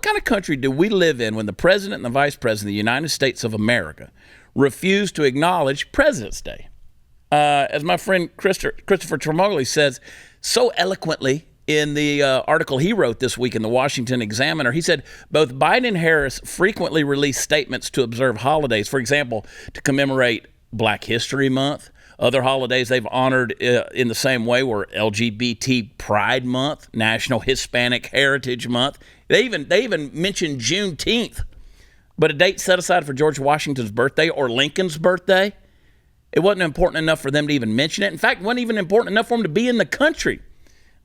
kind of country do we live in when the president and the vice president of the United States of America refuse to acknowledge President's Day? As my friend Christopher Tremogli says so eloquently in the article he wrote this week in the Washington Examiner, he said both Biden and Harris frequently release statements to observe holidays, for example, to commemorate Black History Month. Other holidays they've honored in the same way were LGBT Pride Month, National Hispanic Heritage Month. They even mentioned Juneteenth, but a date set aside for George Washington's birthday or Lincoln's birthday, it wasn't important enough for them to even mention it. In fact, it wasn't even important enough for them to be in the country.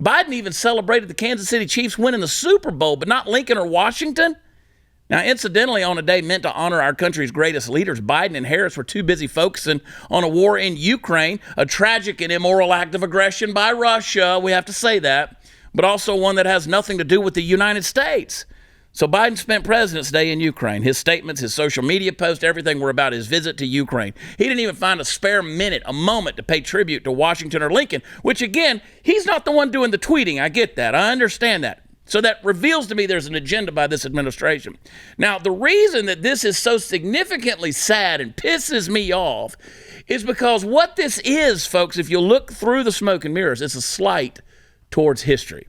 Biden even celebrated the Kansas City Chiefs winning the Super Bowl, but not Lincoln or Washington. Now, incidentally, on a day meant to honor our country's greatest leaders, Biden and Harris were too busy focusing on a war in Ukraine, a tragic and immoral act of aggression by Russia, we have to say that, but also one that has nothing to do with the United States. So Biden spent President's Day in Ukraine. His statements, his social media posts, everything were about his visit to Ukraine. He didn't even find a spare minute, a moment to pay tribute to Washington or Lincoln, which again, he's not the one doing the tweeting. I get that. I understand that. So that reveals to me there's an agenda by this administration. Now, the reason that this is so significantly sad and pisses me off is because what this is, folks, if you look through the smoke and mirrors, it's a slight towards history.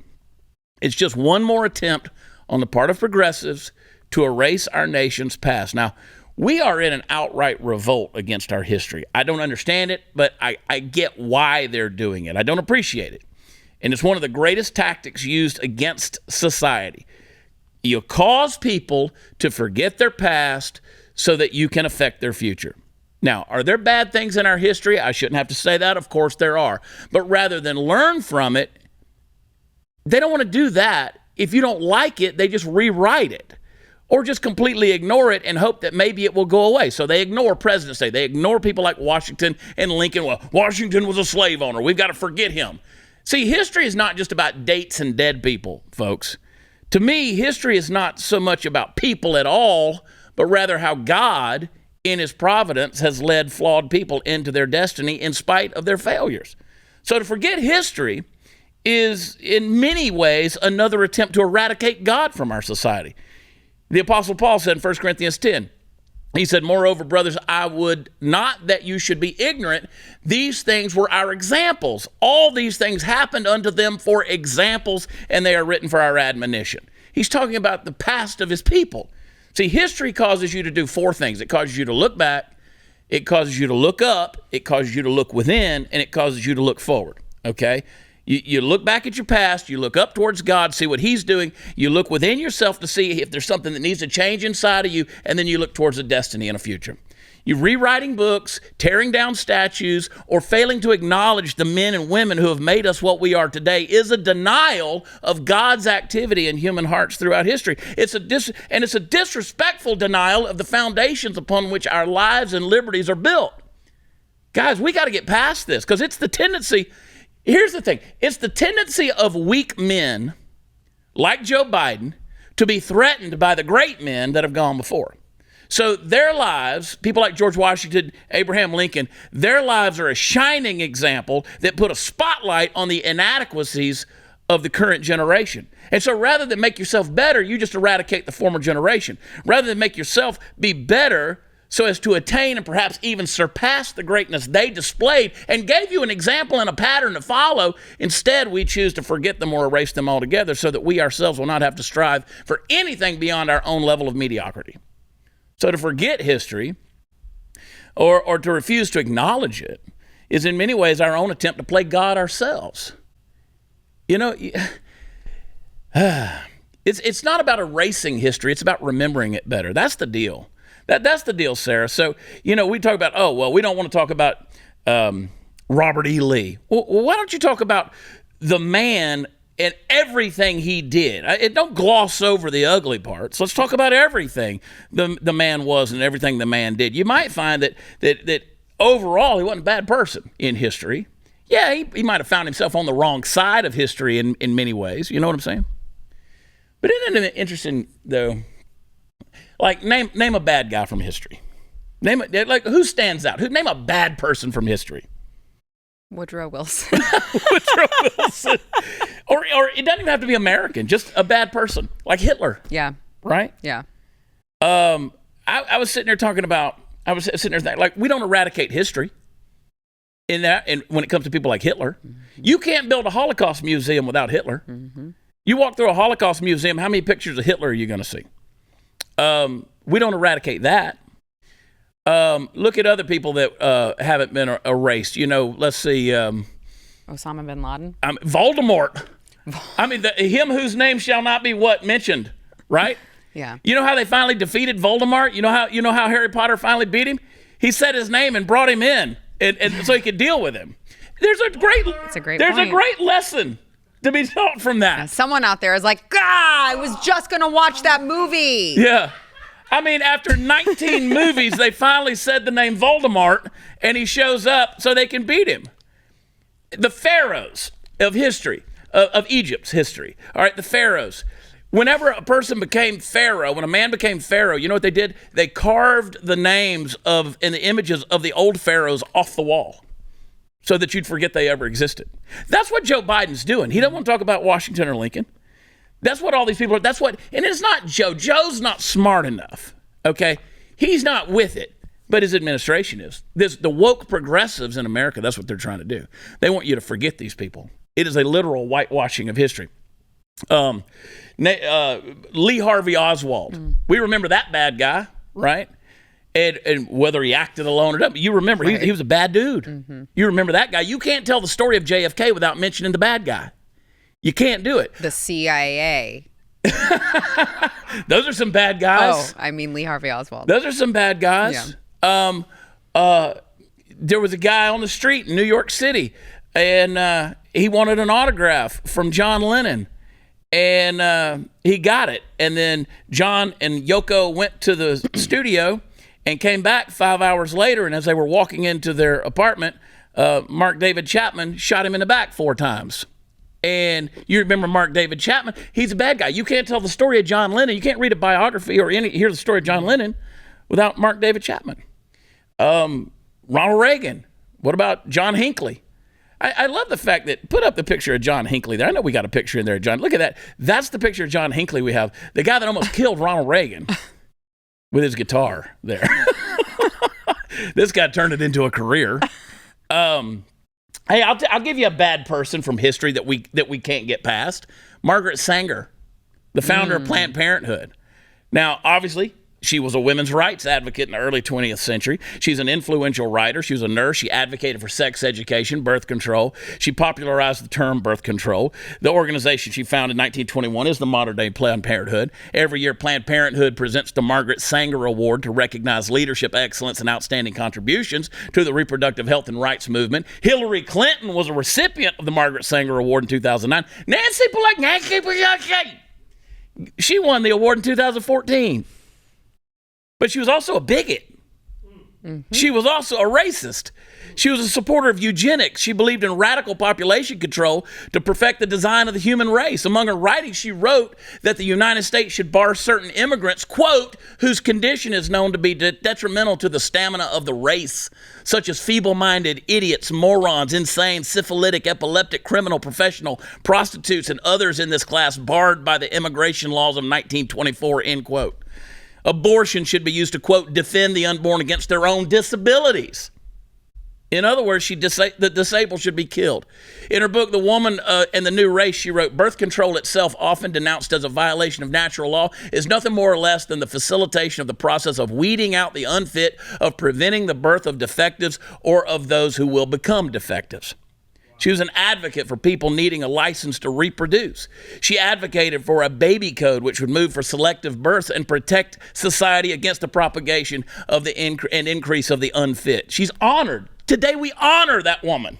It's just one more attempt on the part of progressives to erase our nation's past. Now, we are in an outright revolt against our history. I don't understand it, but I get why they're doing it. I don't appreciate it. And it's one of the greatest tactics used against society. You cause people to forget their past so that you can affect their future. Now, are there bad things in our history? I shouldn't have to say that. Of course there are. But rather than learn from it, they don't want to do that. If you don't like it, they just rewrite it or just completely ignore it and hope that maybe it will go away. So they ignore President's Day. They ignore people like Washington and Lincoln. Well, Washington was a slave owner. We've got to forget him. See, history is not just about dates and dead people, folks. To me, history is not so much about people at all, but rather how God, in his providence, has led flawed people into their destiny in spite of their failures. So to forget history is in many ways another attempt to eradicate God from our society. The Apostle Paul said in 1 Corinthians 10, he said, moreover, brothers, I would not that you should be ignorant. These things were our examples. All these things happened unto them for examples, and they are written for our admonition. He's talking about the past of his people. See, history causes you to do four things. It causes you to look back, it causes you to look up, it causes you to look within, and it causes you to look forward, okay? You look back at your past, you look up towards God, see what he's doing, you look within yourself to see if there's something that needs to change inside of you, and then you look towards a destiny and a future. You're rewriting books, tearing down statues, or failing to acknowledge the men and women who have made us what we are today is a denial of God's activity in human hearts throughout history. It's a disrespectful denial of the foundations upon which our lives and liberties are built. Guys, we got to get past this because it's the tendency. Here's the thing. It's the tendency of weak men like Joe Biden to be threatened by the great men that have gone before. So their lives, people like George Washington, Abraham Lincoln, their lives are a shining example that put a spotlight on the inadequacies of the current generation. And so rather than make yourself better, you just eradicate the former generation. Rather than make yourself be better so as to attain and perhaps even surpass the greatness they displayed and gave you an example and a pattern to follow, instead we choose to forget them or erase them altogether so that we ourselves will not have to strive for anything beyond our own level of mediocrity. So to forget history or to refuse to acknowledge it is in many ways our own attempt to play God ourselves. You know, it's not about erasing history, it's about remembering it better. That's the deal. That's the deal, Sarah. So, you know, we talk about, oh, well, we don't want to talk about Robert E. Lee. Well, why don't you talk about the man and everything he did? Don't gloss over the ugly parts. Let's talk about everything the man was and everything the man did. You might find that overall he wasn't a bad person in history. Yeah, he might have found himself on the wrong side of history in many ways. You know what I'm saying? But isn't it interesting, though? Like, name a bad guy from history. Who stands out? Name a bad person from history. Woodrow Wilson. Woodrow Wilson. Or it doesn't even have to be American, just a bad person, like Hitler. Yeah. right? Yeah. I was sitting there thinking, like, we don't eradicate history in that. And when it comes to people like Hitler, you can't build a Holocaust museum without Hitler. You walk through a Holocaust museum, how many pictures of Hitler are you going to see? We don't eradicate that. Look at other people that haven't been erased. Let's see. Osama bin Laden. Voldemort. I mean, him whose name shall not be mentioned, right? Yeah. You know how they finally defeated Voldemort? You know how Harry Potter finally beat him? He said his name and brought him in, and so he could deal with him. There's a great lesson to be taught from that. Yeah, someone out there is like, I was just gonna watch that movie. Yeah. I mean, after 19 movies, they finally said the name Voldemort, and he shows up so they can beat him. The pharaohs of history, of Egypt's history. All right, the pharaohs. Whenever a person became pharaoh, when a man became pharaoh, you know what they did? They carved the names and the images of the old pharaohs off the wall so that you'd forget they ever existed. That's what Joe Biden's doing. He doesn't want to talk about Washington or Lincoln. That's what all these people are. And it's not Joe. Joe's not smart enough, okay? He's not with it, but his administration is. The woke progressives in America, that's what they're trying to do. They want you to forget these people. It is a literal whitewashing of history. Lee Harvey Oswald. We remember that bad guy, right? And whether he acted alone or not, you remember, he was a bad dude. You remember that guy. You can't tell the story of JFK without mentioning the bad guy. You can't do it. The CIA. Those are some bad guys. Oh, I mean Lee Harvey Oswald. Those are some bad guys. Yeah. There was a guy on the street in New York City, and he wanted an autograph from John Lennon. And he got it. And then John and Yoko went to the studio and came back 5 hours later. And as they were walking into their apartment, Mark David Chapman shot him in the back 4 times. And you remember Mark David Chapman? He's a bad guy. You can't tell the story of John Lennon. You can't read a biography or hear the story of John Lennon without Mark David Chapman. Ronald Reagan. What about John Hinckley? I love the fact that, put up the picture of John Hinckley there. I know we got a picture in there, John. Look at that. That's the picture of John Hinckley we have. The guy that almost killed Ronald Reagan with his guitar there. This guy turned it into a career. Hey, I'll give you a bad person from history that we can't get past. Margaret Sanger, the founder of Planned Parenthood. Now, obviously, she was a women's rights advocate in the early 20th century. She's an influential writer. She was a nurse. She advocated for sex education, birth control. She popularized the term birth control. The organization she founded in 1921 is the modern-day Planned Parenthood. Every year, Planned Parenthood presents the Margaret Sanger Award to recognize leadership, excellence, and outstanding contributions to the reproductive health and rights movement. Hillary Clinton was a recipient of the Margaret Sanger Award in 2009. Nancy Pelosi, she won the award in 2014. But she was also a bigot. She was also a racist. She was a supporter of eugenics. She believed in radical population control to perfect the design of the human race. Among her writings, she wrote that the United States should bar certain immigrants, quote, whose condition is known to be detrimental to the stamina of the race, such as feeble-minded idiots, morons, insane, syphilitic, epileptic, criminal, professional, prostitutes, and others in this class barred by the immigration laws of 1924, end quote. Abortion should be used to, quote, defend the unborn against their own disabilities. In other words, the disabled should be killed. In her book, The Woman and the New Race, she wrote, birth control itself, often denounced as a violation of natural law, is nothing more or less than the facilitation of the process of weeding out the unfit, of preventing the birth of defectives or of those who will become defectives. She was an advocate for people needing a license to reproduce. She advocated for a baby code which would move for selective births and protect society against the propagation of the increase of the unfit. She's honored. Today we honor that woman.